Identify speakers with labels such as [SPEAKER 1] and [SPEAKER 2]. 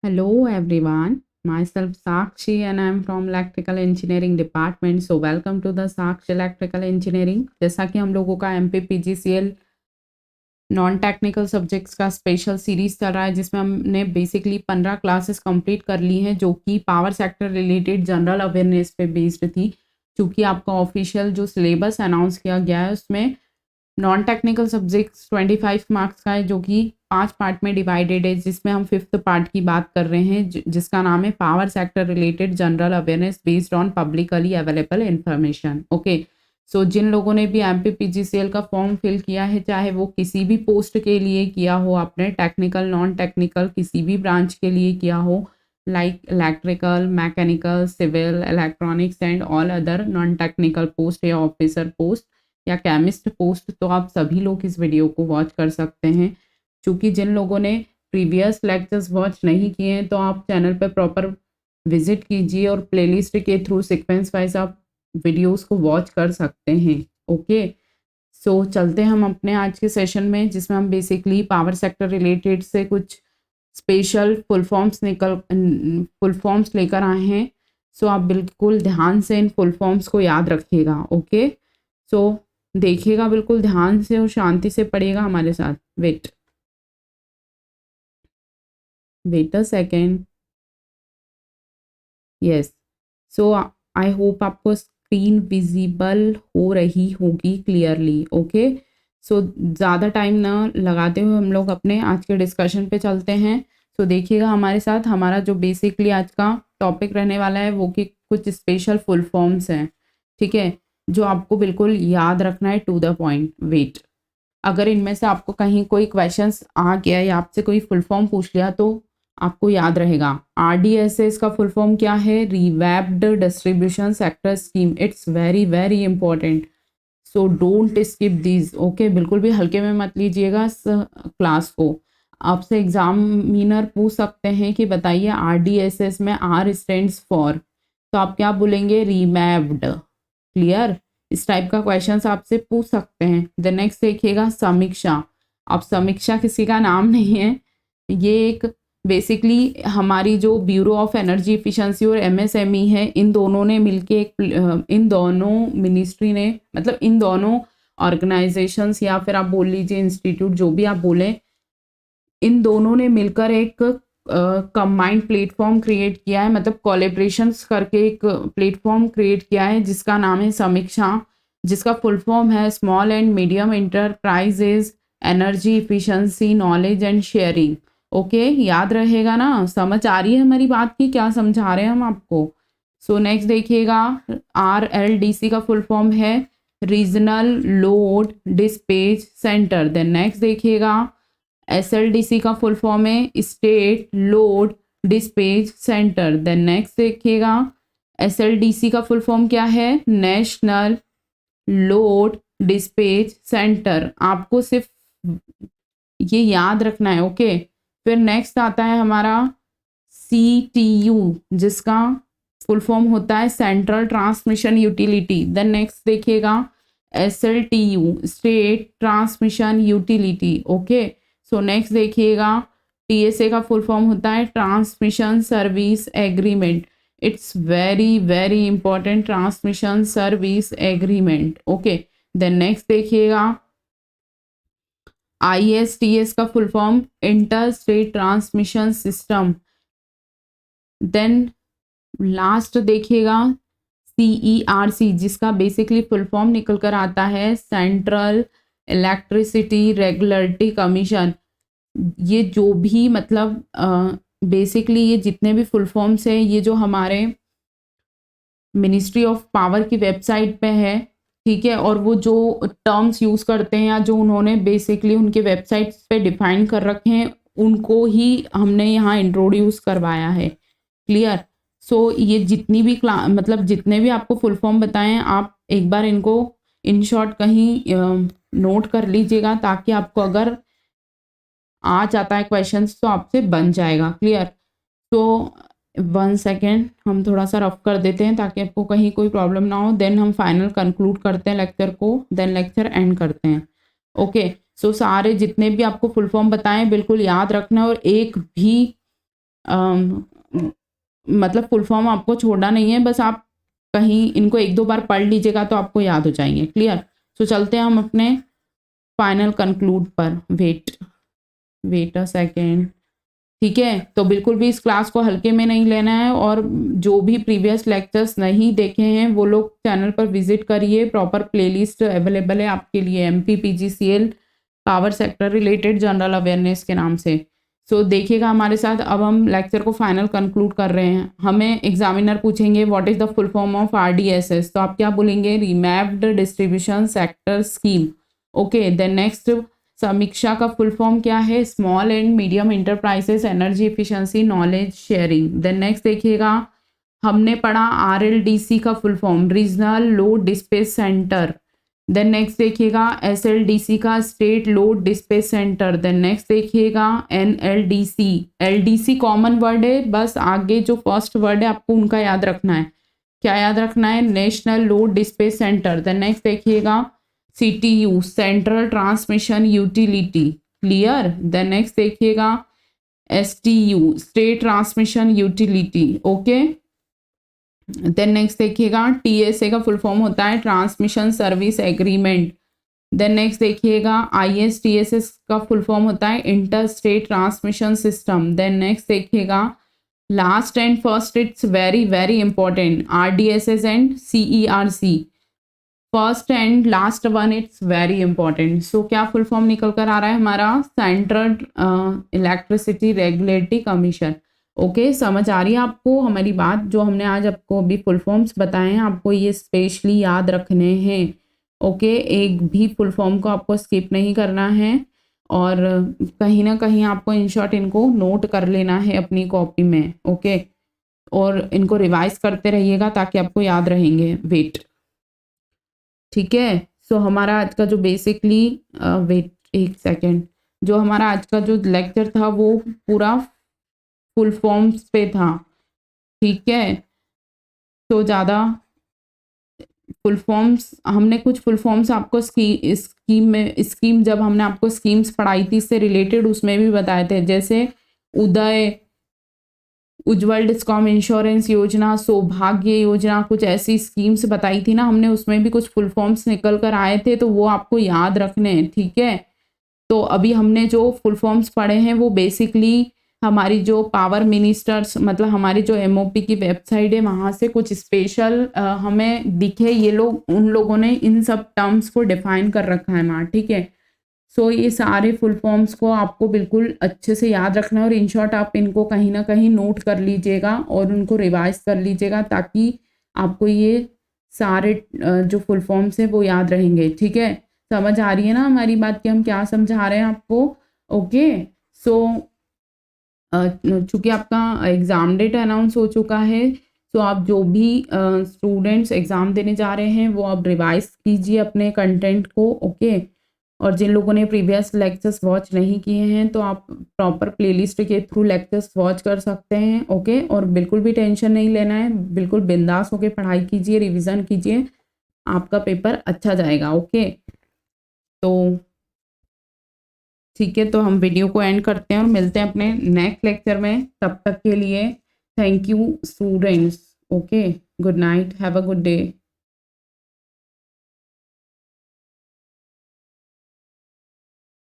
[SPEAKER 1] Hello everyone, myself Sakshi and I am from Electrical Engineering Department. So welcome to the Sakshi Electrical Engineering. जैसा कि हम लोगों का MPPGCL non technical subjects का special series चल रहा है जिसमें हमने बेसिकली 15 क्लासेस कंप्लीट कर ली हैं जो कि power sector related general awareness पे बेस्ड थी। क्योंकि आपका ऑफिशियल जो सिलेबस अनाउंस किया गया है उसमें नॉन टेक्निकल सब्जेक्ट्स 25 मार्क्स का है जो कि 5 पार्ट में डिवाइडेड है, जिसमें हम 5th पार्ट की बात कर रहे हैं जिसका नाम है power sector related general awareness based on publicly available information. Okay, so जिन लोगों ने भी MPPGCL का फॉर्म फिल किया है, चाहे वो किसी भी पोस्ट के लिए किया हो, आपने टेक्निकल नॉन टेक्निकल किसी भी ब्रांच के लिए किया हो, like electrical, mechanical, civil, electronics and all other non technical post या ऑफिसर पोस्ट या केमिस्ट पोस्ट, तो आप सभी लोग इस वीडियो को वॉच कर सकते हैं। क्योंकि जिन लोगों ने प्रीवियस लेक्चर्स वॉच नहीं किए हैं तो आप चैनल पर प्रॉपर विजिट कीजिए और प्लेलिस्ट के थ्रू सीक्वेंस वाइज आप वीडियोस को वॉच कर सकते हैं। ओके, सो चलते हैं हम अपने आज के सेशन में, जिसमें हम बेसिकली पावर सेक्टर रिलेटेड से कुछ स्पेशल फुल फॉर्म्स लेकर आए हैं। सो आप बिल्कुल ध्यान से इन फुल फॉर्म्स को याद रखिएगा। ओके, सो देखिएगा बिल्कुल ध्यान से और शांति से पढ़िएगा हमारे साथ। Wait a second. Yes, so I hope आपको स्क्रीन विजिबल हो रही होगी क्लियरली। ओके, सो ज़्यादा टाइम ना लगाते हुए हम लोग अपने आज के डिस्कशन पे चलते हैं। सो देखिएगा हमारे साथ, हमारा जो बेसिकली आज का टॉपिक रहने वाला है वो कि कुछ स्पेशल फुल फॉर्म्स हैं, ठीक है, जो आपको बिल्कुल याद रखना है टू द पॉइंट। वेट, अगर इनमें से आपको कहीं कोई क्वेश्चंस आ गया या आपसे कोई फुल फॉर्म पूछ लिया तो आपको याद रहेगा। RDSS का फुल फॉर्म क्या है? Revamped distribution sector scheme. It's very very important, so don't skip these. Okay, बिल्कुल भी हल्के में मत लीजिएगा इस क्लास को। आपसे एग्जामिनर पूछ सकते हैं कि बताइए RDSS में R स्टैंड्स फॉर, तो आप क्या बोलेंगे? रीमैप्ड। क्लियर? इस टाइप का क्वेश्चंस आपसे पूछ सकते हैं। द नेक्स्ट देखिएगा समीक्षा। अब समीक्षा किसी का नाम नहीं है, ये एक बेसिकली हमारी जो ब्यूरो ऑफ एनर्जी एफिशिएंसी और MSME है, इन दोनों ने मिलके एक इन दोनों मिनिस्ट्री ने, मतलब इन दोनों ऑर्गेनाइजेशंस या फिर आप बोल लीजिए इंस्टीट्यूट, जो भी आप बोलें, इन दोनों ने मिलकर एक कंबाइंड प्लेटफॉर्म क्रिएट किया है, मतलब कोलैबोरेशंस करके एक प्लेटफॉर्म क्रिएट किया है जिसका नाम है समीक्षा, जिसका फुल फॉर्म है small and medium enterprises energy efficiency knowledge and sharing. Okay, याद रहेगा ना? समझ आ रही है हमारी बात की क्या समझा रहे हैं हम आपको? सो नेक्स्ट देखिएगा, RLDC का फुल फॉर्म है regional load dispatch centre. Then next देखिएगा, SLDC का फुल फॉर्म है state load dispatch centre. Then next देखिएगा, SLDC का फुल फॉर्म क्या है? National load dispatch centre. आपको सिर्फ ये याद रखना है। ओके, फिर नेक्स्ट आता है हमारा CTU, जिसका फुल फॉर्म होता है central transmission utility. Then next देखिएगा SLTU, state transmission utility. Okay, so next देखिएगा TSA का फुल फॉर्म होता है transmission service agreement. It's very very important, transmission service agreement. Okay, then next देखिएगा ISTS का full form inter state transmission system. Then last देखिएगा CERC, जिसका basically full form निकल कर आता है सेंट्रल इलेक्ट्रिसिटी रेगुलेटरी कमीशन। ये जो भी मतलब बेसिकली ये जितने भी फुल फॉर्म्स हैं, ये जो हमारे मिनिस्ट्री ऑफ पावर की वेबसाइट पे है, ठीक है, और वो जो टर्म्स यूज़ करते हैं या जो उन्होंने बेसिकली उनके वेबसाइट्स पे डिफाइन कर रखे हैं, उनको ही हमने यहाँ इंट्रोड्यूस करवाया है। क्लियर? सो ये जितनी भी मतलब जितने भी आपको फुल फॉर्म बताएं, आप एक बार इनको इन शॉर्ट कहीं नोट कर लीजिएगा, ताकि आपको अगर आ जाता है क्वेश्चंस तो आपसे बन जाएगा। क्लियर? तो 1 सेकेंड हम थोड़ा सा रफ कर देते हैं ताकि आपको कहीं कोई प्रॉब्लम ना हो। देन हम फाइनल कंक्लूड करते हैं लेक्चर को, देन लेक्चर एंड करते हैं। ओके, सो सारे जितने भी आपको फुल फॉर्म बताएं बिल्कुल याद रखना, और एक भी मतलब फुल फॉर्म आपको छोड़ना नहीं है, बस आप कहीं इनको 1-2 बार पढ़ लीजिएगा तो आपको याद हो जाएंगे। क्लियर? तो चलते हैं हम अपने फाइनल कंक्लूड पर। Wait a second. ठीक है, तो बिल्कुल भी इस क्लास को हल्के में नहीं लेना है, और जो भी प्रीवियस लेक्चर्स नहीं देखे हैं वो लोग चैनल पर विजिट करिए। प्रॉपर प्लेलिस्ट अवेलेबल है आपके लिए MPPGCL power sector related general awareness के नाम से। सो देखिएगा हमारे साथ। अब हम लेक्चर को फाइनल कंक्लूड कर रहे हैं। हमें एग्जामिनर पूछेंगे what is the full form of RDSS, तो आप क्या बोलेंगे? Revamped distribution sector scheme. Okay, then next, Samiksha का फुल फॉर्म क्या है? Small and medium enterprises energy efficiency knowledge sharing. Then next देखिएगा, हमने पढ़ा RLDC का full form regional load dispatch centre. Then next देखिएगा SLDC का state load dispatch centre. Then next देखिएगा NLDC। LDC कॉमन वर्ड है, बस आगे जो फर्स्ट वर्ड है आपको उनका याद रखना है। क्या याद रखना है? National load dispatch centre. Then next देखिएगा CTU central transmission utility. Clear? Then next देखिएगा STU state transmission utility. Okay, then next देखिएगा TSA का फुल फॉर्म होता है transmission service agreement. Then next देखिएगा ISTSS का फुल फॉर्म होता है inter state transmission system. Then next देखिएगा last and first, it's very very important, RDSS and CERC। First and last one it's very important. सो क्या full form निकल कर आ रहा है हमारा? Central electricity regulatory commission. Okay, समझ आ रही है आपको हमारी बात? जो हमने आज आपको अभी फुल फॉर्म्स बताए हैं आपको ये स्पेशली याद रखने हैं। ओके, एक भी फुल फॉर्म को आपको स्किप नहीं करना है, और कहीं ना कहीं आपको इन शॉर्ट इनको नोट कर लेना है अपनी कॉपी में। ओके, और इनको रिवाइज करते रहिएगा ताकि आपको याद रहेंगे। वेट, ठीक है। सो हमारा आज का जो बेसिकली वेट एक सेकेंड, जो हमारा आज का जो लेक्चर था वो पूरा फुल फॉर्म्स पे था। ठीक है, तो ज़्यादा फुल फॉर्म्स, हमने कुछ फुल फॉर्म्स आपको स्कीम जब हमने आपको स्कीम्स पढ़ाई थी इससे रिलेटेड उसमें भी बताए थे, जैसे उदय, उज्ज्वल डिस्कॉम इंश्योरेंस योजना, सौभाग्य योजना, कुछ ऐसी स्कीम्स बताई थी ना हमने, उसमें भी कुछ फुल फॉर्म्स निकल कर आए थे, तो वो आपको याद रखने हैं। ठीक है, तो अभी हमने जो फुल फॉर्म्स पढ़े हैं वो बेसिकली हमारी जो पावर मिनिस्टर्स, मतलब हमारी जो MOP की वेबसाइट है वहाँ से कुछ स्पेशल हमें दिखे, ये लोग, उन लोगों ने इन सब टर्म्स को डिफाइन कर रखा है वहाँ। ठीक है, सो ये सारे फुल फॉर्म्स को आपको बिल्कुल अच्छे से याद रखना है, और इन शॉर्ट आप इनको कहीं ना कहीं नोट कर लीजिएगा और उनको रिवाइज कर लीजिएगा ताकि आपको ये सारे जो फुल फॉर्म्स है वो याद रहेंगे। ठीक है, समझ आ रही है ना हमारी बात कि हम क्या समझा रहे हैं आपको? ओके, सो चूँकि आपका एग्ज़ाम डेट अनाउंस हो चुका है, तो आप जो भी स्टूडेंट्स एग्ज़ाम देने जा रहे हैं वो आप रिवाइज कीजिए अपने कंटेंट को। ओके, और जिन लोगों ने प्रीवियस लेक्चर्स वॉच नहीं किए हैं तो आप प्रॉपर प्लेलिस्ट के थ्रू लेक्चर्स वॉच कर सकते हैं। ओके, और बिल्कुल भी टेंशन नहीं लेना है, बिल्कुल बिंदास होकर पढ़ाई कीजिए, रिवीजन कीजिए, आपका पेपर अच्छा जाएगा। ओके, तो ठीक है, तो हम वीडियो को एंड करते हैं और मिलते हैं अपने नेक्स्ट लेक्चर में। तब तक के लिए thank you students. Okay, good night, have a good day.